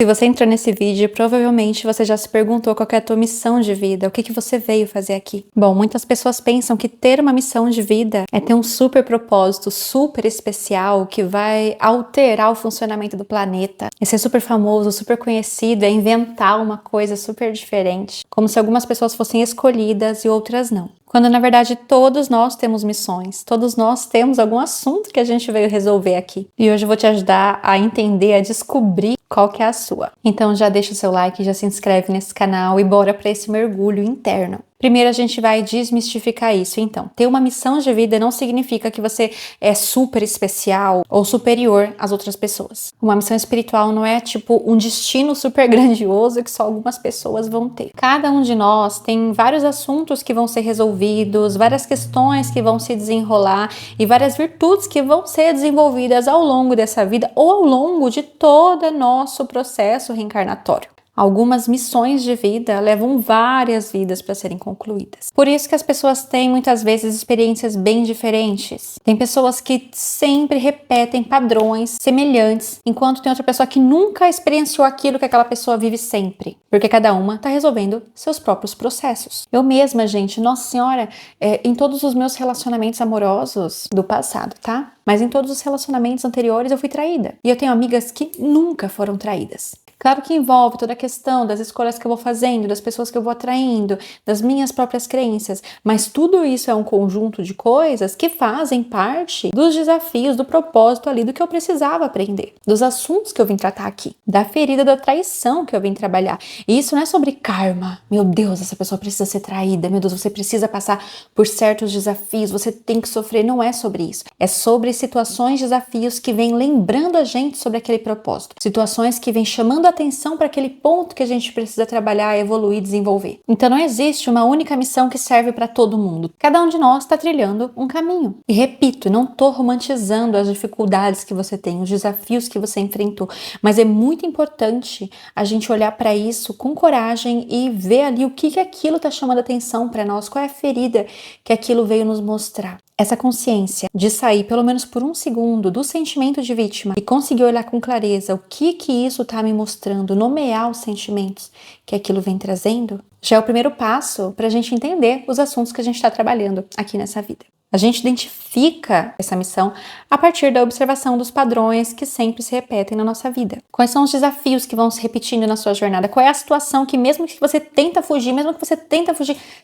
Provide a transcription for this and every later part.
Se você entrou nesse vídeo, provavelmente você já se perguntou qual que é a tua missão de vida, o que que você veio fazer aqui. Bom, muitas pessoas pensam que ter uma missão de vida é ter um super propósito, super especial, que vai alterar o funcionamento do planeta. É ser super famoso, super conhecido, é inventar uma coisa super diferente. Como se algumas pessoas fossem escolhidas e outras não. Quando na verdade todos nós temos missões, todos nós temos algum assunto que a gente veio resolver aqui. E hoje eu vou te ajudar a entender, a descobrir qual que é a sua. Então já deixa o seu like, já se inscreve nesse canal e bora para esse mergulho interno. Primeiro a gente vai desmistificar isso. Então, ter uma missão de vida não significa que você é super especial ou superior às outras pessoas. Uma missão espiritual não é tipo um destino super grandioso que só algumas pessoas vão ter. Cada um de nós tem vários assuntos que vão ser resolvidos, várias questões que vão se desenrolar e várias virtudes que vão ser desenvolvidas ao longo dessa vida ou ao longo de todo o nosso processo reencarnatório. Algumas missões de vida levam várias vidas para serem concluídas. Por isso que as pessoas têm muitas vezes experiências bem diferentes. Tem pessoas que sempre repetem padrões semelhantes, enquanto tem outra pessoa que nunca experienciou aquilo que aquela pessoa vive sempre. Porque cada uma está resolvendo seus próprios processos. Eu mesma, gente, nossa senhora, em todos os meus relacionamentos amorosos do passado, tá? Mas em todos os relacionamentos anteriores eu fui traída. E eu tenho amigas que nunca foram traídas. Claro que envolve toda a questão das escolhas que eu vou fazendo, das pessoas que eu vou atraindo, das minhas próprias crenças, mas tudo isso é um conjunto de coisas que fazem parte dos desafios, do propósito ali, do que eu precisava aprender, dos assuntos que eu vim tratar aqui, da ferida da traição que eu vim trabalhar. E isso não é sobre karma. Meu Deus, essa pessoa precisa ser traída, meu Deus, você precisa passar por certos desafios, você tem que sofrer. Não é sobre isso. É sobre situações, desafios que vêm lembrando a gente sobre aquele propósito, situações que vêm chamando atenção para aquele ponto que a gente precisa trabalhar, evoluir, desenvolver. Então não existe uma única missão que serve para todo mundo. Cada um de nós está trilhando um caminho. E repito, não estou romantizando as dificuldades que você tem, os desafios que você enfrentou, mas é muito importante a gente olhar para isso com coragem e ver ali o que aquilo está chamando atenção para nós, qual é a ferida que aquilo veio nos mostrar. Essa consciência de sair, pelo menos por um segundo, do sentimento de vítima e conseguir olhar com clareza o que isso está me mostrando, nomear os sentimentos que aquilo vem trazendo, já é o primeiro passo para a gente entender os assuntos que a gente está trabalhando aqui nessa vida. A gente identifica essa missão a partir da observação dos padrões que sempre se repetem na nossa vida. Quais são os desafios que vão se repetindo na sua jornada? Qual é a situação que mesmo que você tenta fugir,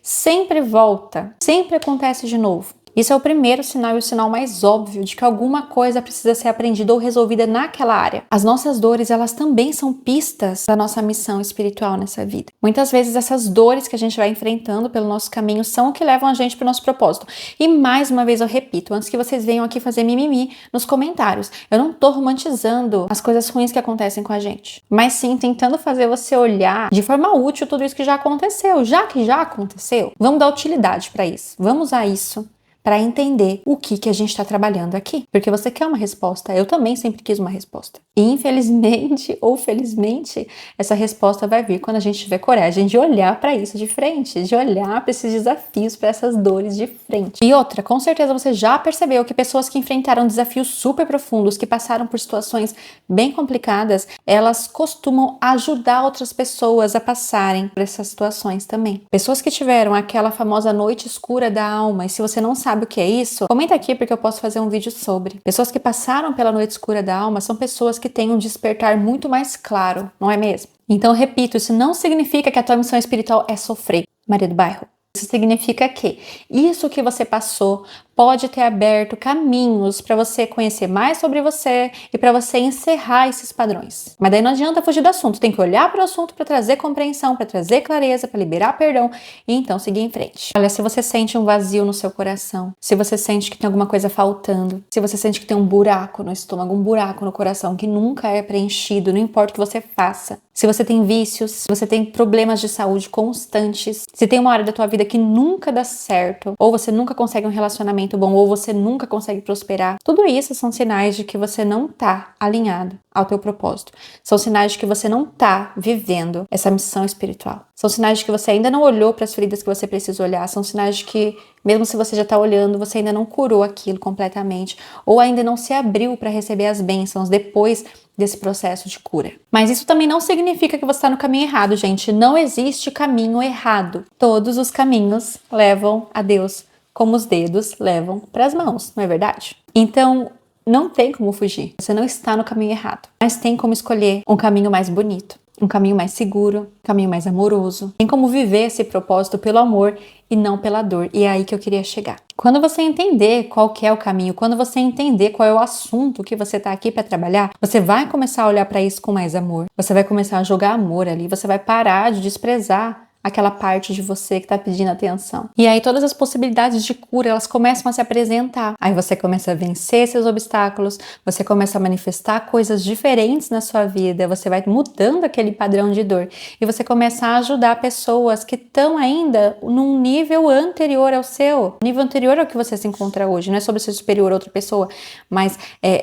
sempre volta, sempre acontece de novo? Isso é o primeiro sinal e o sinal mais óbvio de que alguma coisa precisa ser aprendida ou resolvida naquela área. As nossas dores, elas também são pistas da nossa missão espiritual nessa vida. Muitas vezes essas dores que a gente vai enfrentando pelo nosso caminho são o que levam a gente para o nosso propósito. E mais uma vez eu repito, antes que vocês venham aqui fazer mimimi nos comentários, eu não tô romantizando as coisas ruins que acontecem com a gente, mas sim tentando fazer você olhar de forma útil tudo isso que já aconteceu. Já que já aconteceu, vamos dar utilidade para isso. Vamos usar isso para entender o que a gente está trabalhando aqui. Porque você quer uma resposta, eu também sempre quis uma resposta. E infelizmente ou felizmente, essa resposta vai vir quando a gente tiver coragem de olhar para isso de frente, de olhar para esses desafios, para essas dores de frente. E outra, com certeza você já percebeu que pessoas que enfrentaram desafios super profundos, que passaram por situações bem complicadas, elas costumam ajudar outras pessoas a passarem por essas situações também. Pessoas que tiveram aquela famosa noite escura da alma, e se você não sabe o que é isso, comenta aqui porque eu posso fazer um vídeo sobre. Pessoas que passaram pela noite escura da alma são pessoas que têm um despertar muito mais claro, não é mesmo? Então, repito, isso não significa que a tua missão espiritual é sofrer, Maria do Bairro. Isso significa que isso que você passou pode ter aberto caminhos para você conhecer mais sobre você e para você encerrar esses padrões. Mas daí não adianta fugir do assunto, tem que olhar para o assunto para trazer compreensão, para trazer clareza, para liberar perdão e então seguir em frente. Olha, se você sente um vazio no seu coração, se você sente que tem alguma coisa faltando, se você sente que tem um buraco no estômago, um buraco no coração que nunca é preenchido, não importa o que você faça, se você tem vícios, se você tem problemas de saúde constantes, se tem uma área da tua vida que nunca dá certo, ou você nunca consegue um relacionamento bom, ou você nunca consegue prosperar, tudo isso são sinais de que você não está alinhado ao teu propósito. São sinais de que você não está vivendo essa missão espiritual. São sinais de que você ainda não olhou para as feridas que você precisa olhar. São sinais de que, mesmo se você já está olhando, você ainda não curou aquilo completamente, ou ainda não se abriu para receber as bênçãos depois desse processo de cura. Mas isso também não significa que você está no caminho errado, gente. Não existe caminho errado. Todos os caminhos levam a Deus, como os dedos levam para as mãos, não é verdade? Então, não tem como fugir. Você não está no caminho errado. Mas tem como escolher um caminho mais bonito, um caminho mais seguro, um caminho mais amoroso. Tem como viver esse propósito pelo amor e não pela dor. E é aí que eu queria chegar. Quando você entender qual que é o caminho, quando você entender qual é o assunto que você está aqui para trabalhar, você vai começar a olhar para isso com mais amor. Você vai começar a jogar amor ali. Você vai parar de desprezar aquela parte de você que tá pedindo atenção. E aí todas as possibilidades de cura, elas começam a se apresentar. Aí você começa a vencer seus obstáculos, você começa a manifestar coisas diferentes na sua vida, você vai mudando aquele padrão de dor e você começa a ajudar pessoas que estão ainda num nível anterior ao seu, nível anterior ao que você se encontra hoje. Não é sobre ser superior a outra pessoa, mas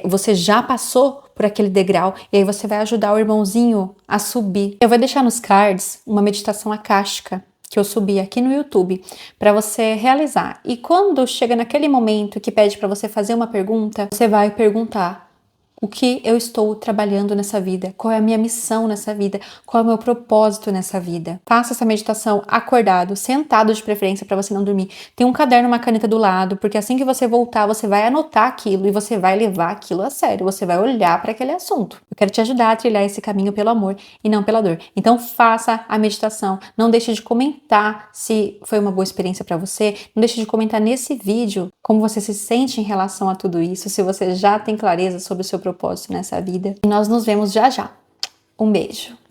você já passou por aquele degrau e aí você vai ajudar o irmãozinho a subir. Eu vou deixar nos cards uma meditação akáshica que eu subi aqui no YouTube para você realizar. E quando chega naquele momento que pede para você fazer uma pergunta, você vai perguntar: o que eu estou trabalhando nessa vida? Qual é a minha missão nessa vida? Qual é o meu propósito nessa vida? Faça essa meditação acordado, sentado de preferência para você não dormir. Tem um caderno, uma caneta do lado, porque assim que você voltar, você vai anotar aquilo e você vai levar aquilo a sério. Você vai olhar para aquele assunto. Eu quero te ajudar a trilhar esse caminho pelo amor e não pela dor. Então faça a meditação. Não deixe de comentar se foi uma boa experiência para você. Não deixe de comentar nesse vídeo como você se sente em relação a tudo isso, se você já tem clareza sobre o seu propósito nessa vida. E nós nos vemos já já. Um beijo!